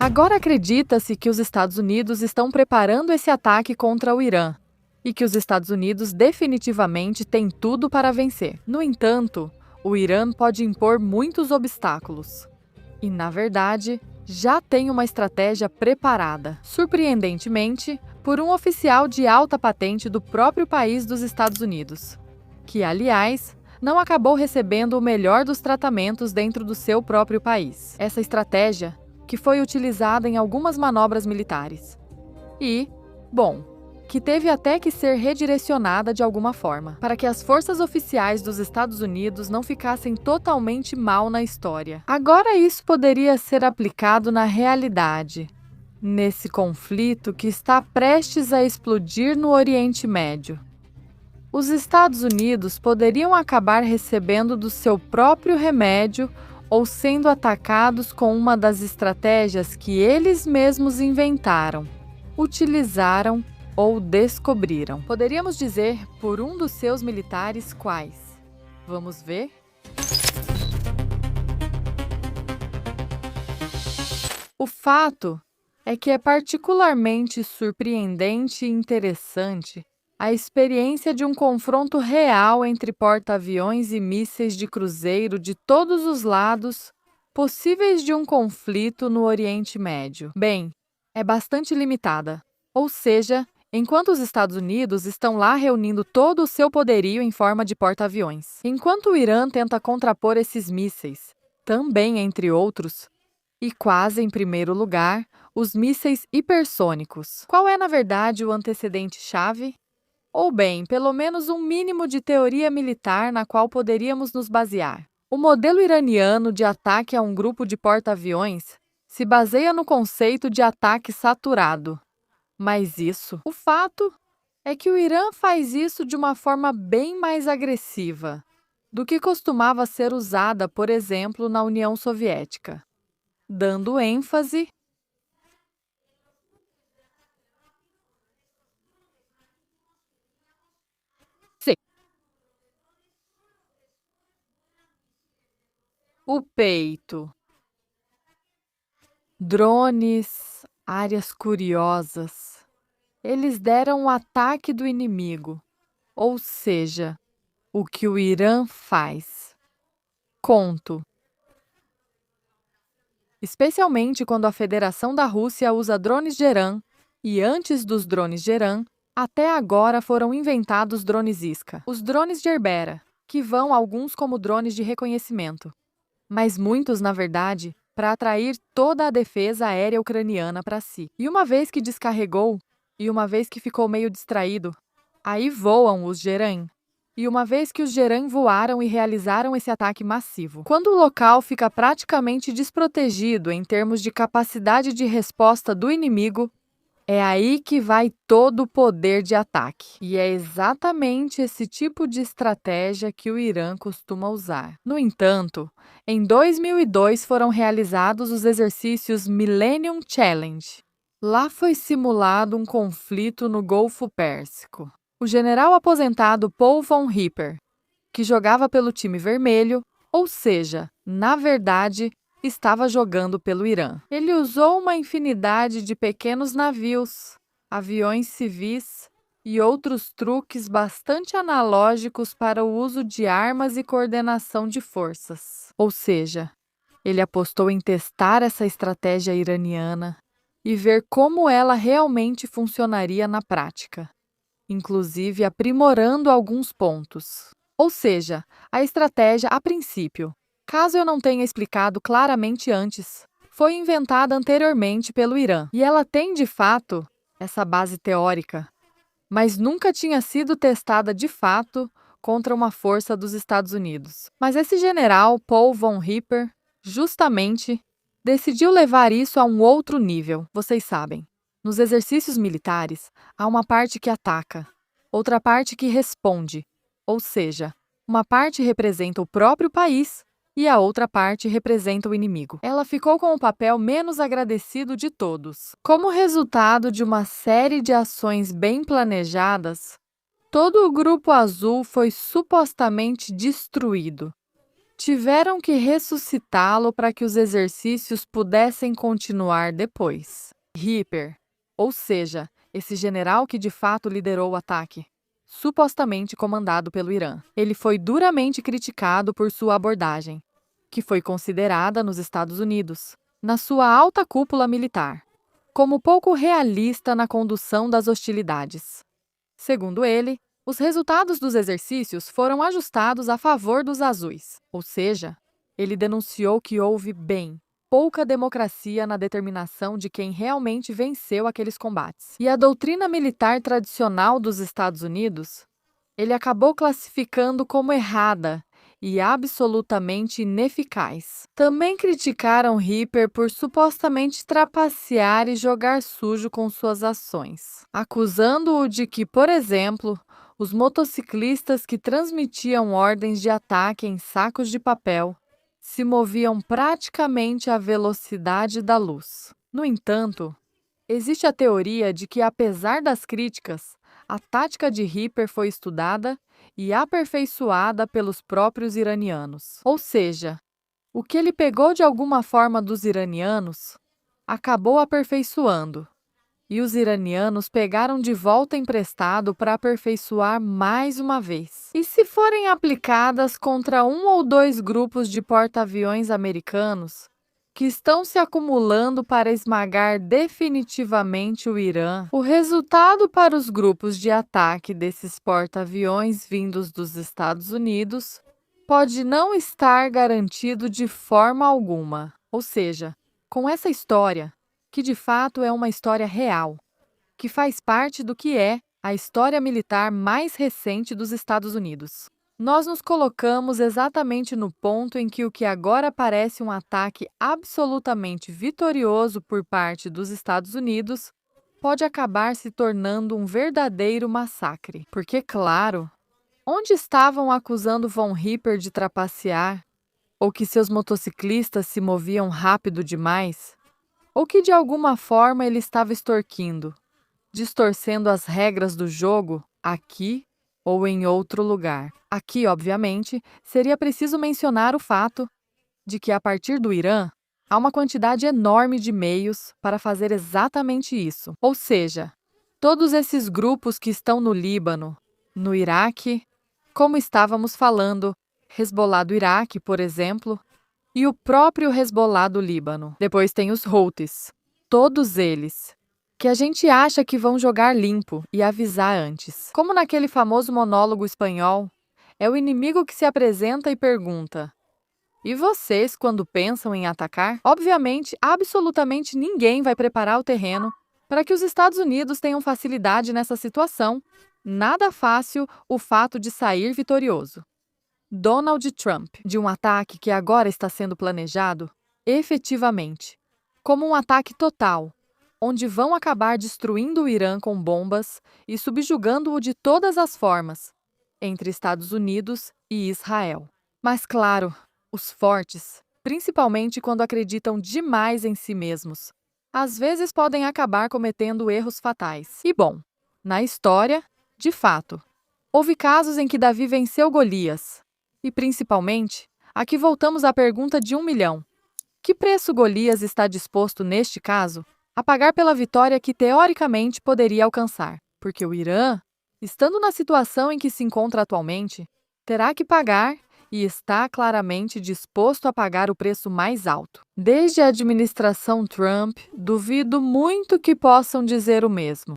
Agora acredita-se que os Estados Unidos estão preparando esse ataque contra o Irã e que os Estados Unidos definitivamente têm tudo para vencer. No entanto, o Irã pode impor muitos obstáculos e, na verdade, já tem uma estratégia preparada, surpreendentemente, por um oficial de alta patente do próprio país dos Estados Unidos, que, aliás, não acabou recebendo o melhor dos tratamentos dentro do seu próprio país. Essa estratégia que foi utilizada em algumas manobras militares e, que teve até que ser redirecionada de alguma forma, para que as forças oficiais dos Estados Unidos não ficassem totalmente mal na história. Agora isso poderia ser aplicado na realidade, nesse conflito que está prestes a explodir no Oriente Médio. Os Estados Unidos poderiam acabar recebendo do seu próprio remédio ou sendo atacados com uma das estratégias que eles mesmos inventaram, utilizaram ou descobriram. Poderíamos dizer por um dos seus militares quais. Vamos ver? O fato é que é particularmente surpreendente e interessante a experiência de um confronto real entre porta-aviões e mísseis de cruzeiro de todos os lados possíveis de um conflito no Oriente Médio. Bem, é bastante limitada, ou seja, enquanto os Estados Unidos estão lá reunindo todo o seu poderio em forma de porta-aviões, enquanto o Irã tenta contrapor esses mísseis, também entre outros, e quase em primeiro lugar, os mísseis hipersônicos. Qual é, na verdade, o antecedente-chave? Ou bem, pelo menos um mínimo de teoria militar na qual poderíamos nos basear. O modelo iraniano de ataque a um grupo de porta-aviões se baseia no conceito de ataque saturado. Mas o fato é que o Irã faz isso de uma forma bem mais agressiva do que costumava ser usada, por exemplo, na União Soviética, dando ênfase o peito. Drones, áreas curiosas. Eles deram o ataque do inimigo, ou seja, o que o Irã faz. Conto. Especialmente quando a Federação da Rússia usa drones Geran, e antes dos drones Geran, até agora foram inventados drones Iska, os drones Gerbera, que vão alguns como drones de reconhecimento, mas muitos, na verdade, para atrair toda a defesa aérea ucraniana para si. E uma vez que descarregou, e uma vez que ficou meio distraído, aí voam os Geran. E uma vez que os Geran voaram e realizaram esse ataque massivo. Quando o local fica praticamente desprotegido em termos de capacidade de resposta do inimigo, é aí que vai todo o poder de ataque. E é exatamente esse tipo de estratégia que o Irã costuma usar. No entanto, em 2002 foram realizados os exercícios Millennium Challenge. Lá foi simulado um conflito no Golfo Pérsico. O general aposentado Paul von Ripper, que jogava pelo time vermelho, ou seja, na verdade, estava jogando pelo Irã. Ele usou uma infinidade de pequenos navios, aviões civis e outros truques bastante analógicos para o uso de armas e coordenação de forças. Ou seja, ele apostou em testar essa estratégia iraniana e ver como ela realmente funcionaria na prática, inclusive aprimorando alguns pontos. Ou seja, a estratégia, a princípio, caso eu não tenha explicado claramente antes, foi inventada anteriormente pelo Irã, e ela tem, de fato, essa base teórica, mas nunca tinha sido testada de fato contra uma força dos Estados Unidos. Mas esse general, Paul von Ripper, justamente, decidiu levar isso a um outro nível, vocês sabem. Nos exercícios militares, há uma parte que ataca, outra parte que responde, ou seja, uma parte representa o próprio país e a outra parte representa o inimigo. Ela ficou com o papel menos agradecido de todos. Como resultado de uma série de ações bem planejadas, todo o Grupo Azul foi supostamente destruído, Tiveram que ressuscitá-lo para que os exercícios pudessem continuar depois. Hipper, ou seja, esse general que de fato liderou o ataque, supostamente comandado pelo Irã. Ele foi duramente criticado por sua abordagem, que foi considerada nos Estados Unidos, na sua alta cúpula militar, como pouco realista na condução das hostilidades. Segundo ele, os resultados dos exercícios foram ajustados a favor dos azuis, ou seja, ele denunciou que houve pouca democracia na determinação de quem realmente venceu aqueles combates. E a doutrina militar tradicional dos Estados Unidos, ele acabou classificando como errada e absolutamente ineficaz. Também criticaram Hipper por supostamente trapacear e jogar sujo com suas ações, acusando-o de que, por exemplo, os motociclistas que transmitiam ordens de ataque em sacos de papel se moviam praticamente à velocidade da luz. No entanto, existe a teoria de que, apesar das críticas, a tática de Hipper foi estudada e aperfeiçoada pelos próprios iranianos. Ou seja, o que ele pegou de alguma forma dos iranianos, acabou aperfeiçoando. E os iranianos pegaram de volta emprestado para aperfeiçoar mais uma vez. E se forem aplicadas contra um ou dois grupos de porta-aviões americanos que estão se acumulando para esmagar definitivamente o Irã, o resultado para os grupos de ataque desses porta-aviões vindos dos Estados Unidos pode não estar garantido de forma alguma. Ou seja, com essa história, que de fato é uma história real, que faz parte do que é a história militar mais recente dos Estados Unidos. Nós nos colocamos exatamente no ponto em que o que agora parece um ataque absolutamente vitorioso por parte dos Estados Unidos pode acabar se tornando um verdadeiro massacre. Porque, claro, onde estavam acusando von Hipper de trapacear, ou que seus motociclistas se moviam rápido demais, ou que de alguma forma ele estava extorquindo, distorcendo as regras do jogo aqui ou em outro lugar. Aqui, obviamente, seria preciso mencionar o fato de que, a partir do Irã, há uma quantidade enorme de meios para fazer exatamente isso. Ou seja, todos esses grupos que estão no Líbano, no Iraque, como estávamos falando, Hezbollah do Iraque, por exemplo, e o próprio Hezbollah do Líbano. Depois tem os Houthis, todos eles, que a gente acha que vão jogar limpo e avisar antes. Como naquele famoso monólogo espanhol, é o inimigo que se apresenta e pergunta: e vocês, quando pensam em atacar? Obviamente, absolutamente ninguém vai preparar o terreno para que os Estados Unidos tenham facilidade nessa situação. Nada fácil o fato de sair vitorioso. Donald Trump, de um ataque que agora está sendo planejado, efetivamente, como um ataque total, onde vão acabar destruindo o Irã com bombas e subjugando-o de todas as formas, entre Estados Unidos e Israel. Mas, claro, os fortes, principalmente quando acreditam demais em si mesmos, às vezes podem acabar cometendo erros fatais. E, bom, na história, de fato, houve casos em que Davi venceu Golias. E, principalmente, aqui voltamos à pergunta de 1 milhão. Que preço Golias está disposto, neste caso, a pagar pela vitória que teoricamente poderia alcançar? Porque o Irã, estando na situação em que se encontra atualmente, terá que pagar e está claramente disposto a pagar o preço mais alto. Desde a administração Trump, duvido muito que possam dizer o mesmo.